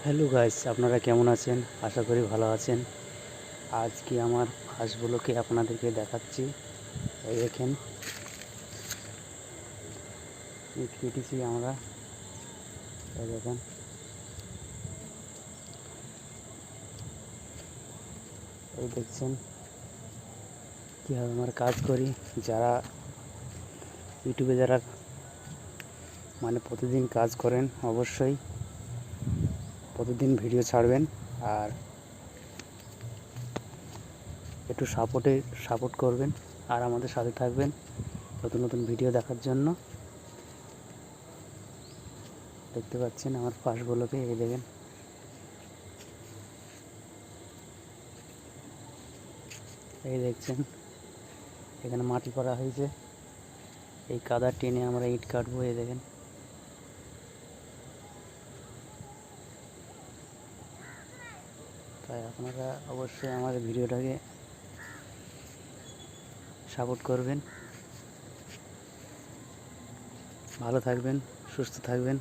Hello guys, আপনারা কেমন আছেন? আশা করি ভালো আছেন। আজকে আমার ফার্স্ট ব্লগে আপনাদেরকে দেখাচ্ছি। এই দেখেন, ইট কেটেছি আমরা। এই দেখেন, এই দেখছেন কীভাবে আমরা কাজ করি। যারা ইউটিউবে প্রতিদিন কাজ করেন, অবশ্যই প্রতিদিন ভিডিও ছাড়বেন আর একটু সাপোর্ট করবেন আর আমাদের সাথে থাকবেন নতুন নতুন ভিডিও দেখার জন্য। দেখতে পাচ্ছেন আমার ফার্স্ট ব্লগে, এই দেখেন এই দেখছেন এখানে মাটি করা হয়েছে। এই কাদা টেনে আমরা ইট কাটবো। এই দেখেন, তাই আপনারা অবশ্যই আমাদের ভিডিওটাকে সাপোর্ট করবেন। ভালো থাকবেন, সুস্থ থাকবেন।